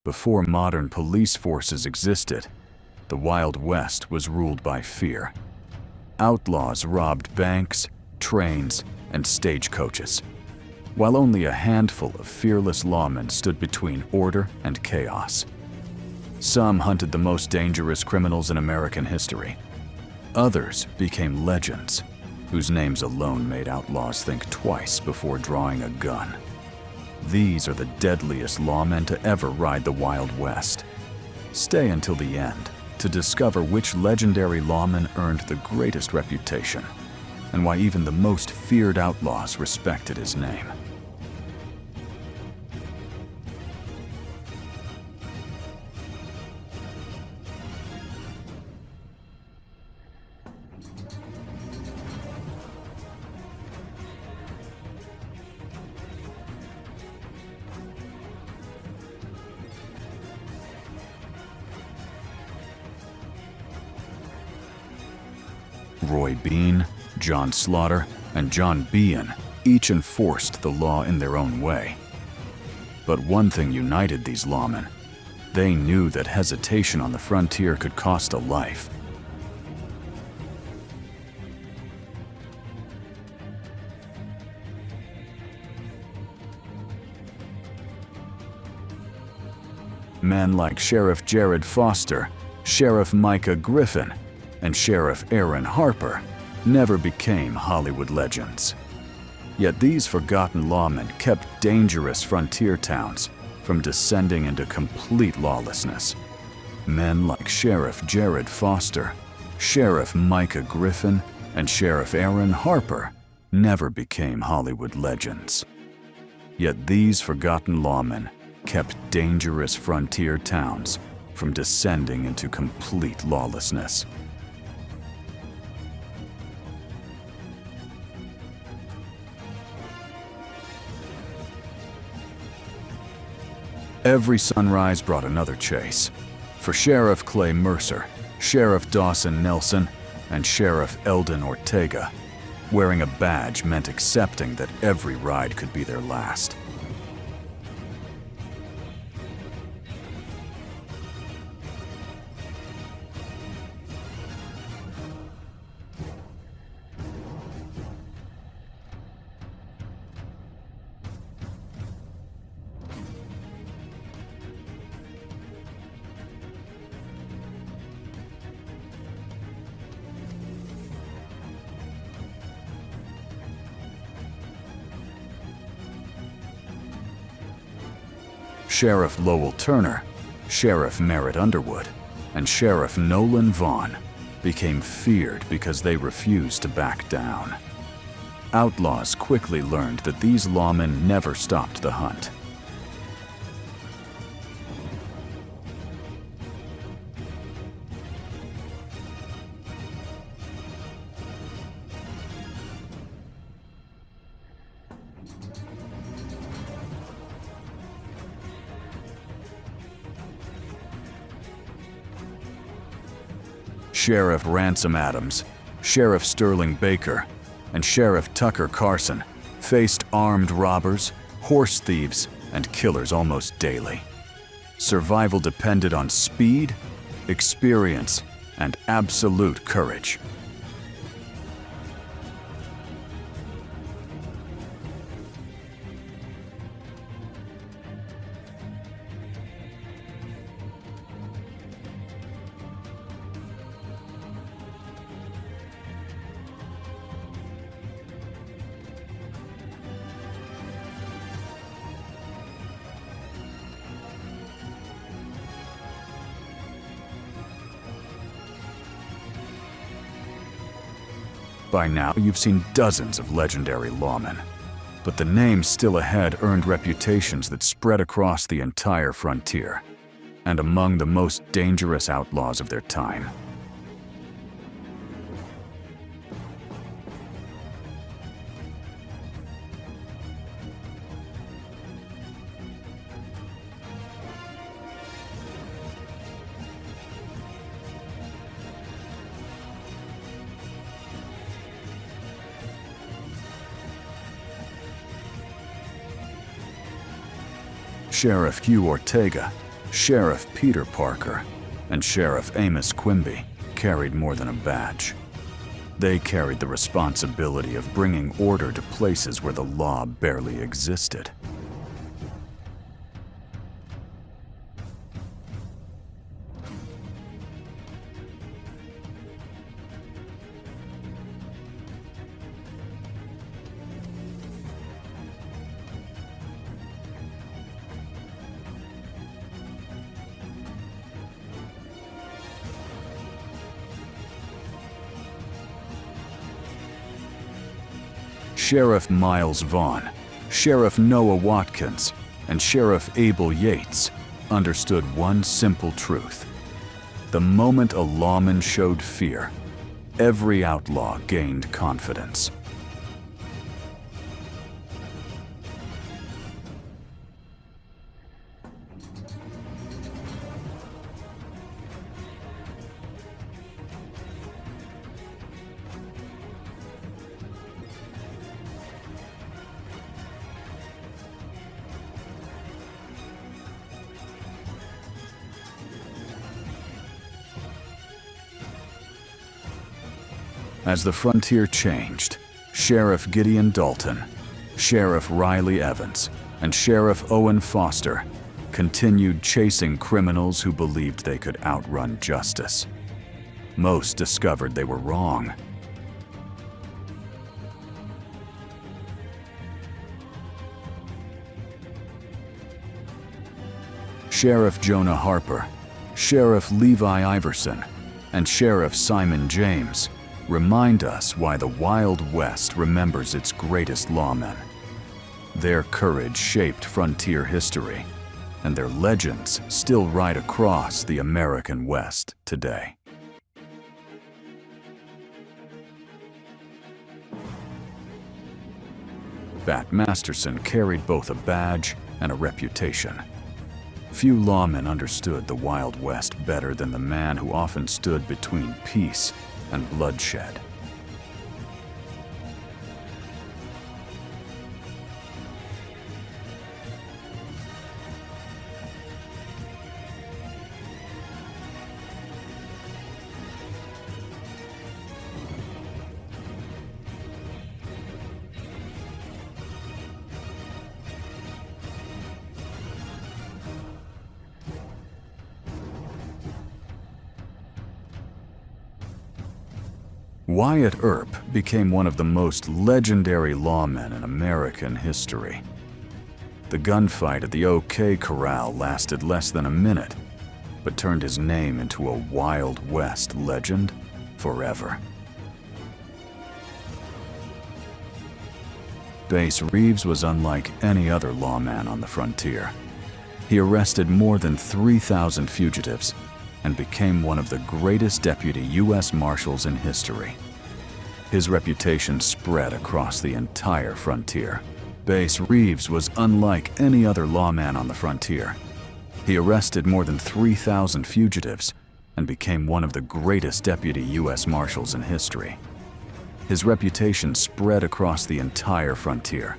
Before modern police forces existed, the Wild West was ruled by fear. Outlaws robbed banks, trains, and stagecoaches, while only a handful of fearless lawmen stood between order and chaos. Some hunted the most dangerous criminals in American history. Others became legends, whose names alone made outlaws think twice before drawing a gun. These are the deadliest lawmen to ever ride the Wild West. Stay until the end to discover which legendary lawman earned the greatest reputation, and why even the most feared outlaws respected his name. Roy Bean, John Slaughter, and John Bean each enforced the law in their own way. But one thing united these lawmen. They knew that hesitation on the frontier could cost a life. Men like Sheriff Jared Foster, Sheriff Micah Griffin, and Sheriff Aaron Harper never became Hollywood legends. Yet these forgotten lawmen kept dangerous frontier towns from descending into complete lawlessness. Men like Sheriff Jared Foster, Sheriff Micah Griffin, and Sheriff Aaron Harper never became Hollywood legends. Yet these forgotten lawmen kept dangerous frontier towns from descending into complete lawlessness. Every sunrise brought another chase. For Sheriff Clay Mercer, Sheriff Dawson Nelson, and Sheriff Eldon Ortega, wearing a badge meant accepting that every ride could be their last. Sheriff Lowell Turner, Sheriff Merritt Underwood, and Sheriff Nolan Vaughn became feared because they refused to back down. Outlaws quickly learned that these lawmen never stopped the hunt. Sheriff Ransom Adams, Sheriff Sterling Baker, and Sheriff Tucker Carson faced armed robbers, horse thieves, and killers almost daily. Survival depended on speed, experience, and absolute courage. By now, you've seen dozens of legendary lawmen, but the names still ahead earned reputations that spread across the entire frontier, and among the most dangerous outlaws of their time. Sheriff Hugh Ortega, Sheriff Peter Parker and Sheriff Amos Quimby carried more than a badge. They carried the responsibility of bringing order to places where the law barely existed. Sheriff Miles Vaughn, Sheriff Noah Watkins, and Sheriff Abel Yates understood one simple truth. The moment a lawman showed fear, every outlaw gained confidence. As the frontier changed, Sheriff Gideon Dalton, Sheriff Riley Evans, and Sheriff Owen Foster continued chasing criminals who believed they could outrun justice. Most discovered they were wrong. Sheriff Jonah Harper, Sheriff Levi Iverson, and Sheriff Simon James remind us why the Wild West remembers its greatest lawmen. Their courage shaped frontier history, and their legends still ride across the American West today. Bat Masterson carried both a badge and a reputation. Few lawmen understood the Wild West better than the man who often stood between peace and bloodshed. Wyatt Earp became one of the most legendary lawmen in American history. The gunfight at the OK Corral lasted less than a minute, but turned his name into a Wild West legend forever. Bass Reeves was unlike any other lawman on the frontier. He arrested more than 3,000 fugitives and became one of the greatest deputy U.S. Marshals in history. His reputation spread across the entire frontier. Bass Reeves was unlike any other lawman on the frontier. He arrested more than 3,000 fugitives and became one of the greatest deputy U.S. Marshals in history. His reputation spread across the entire frontier.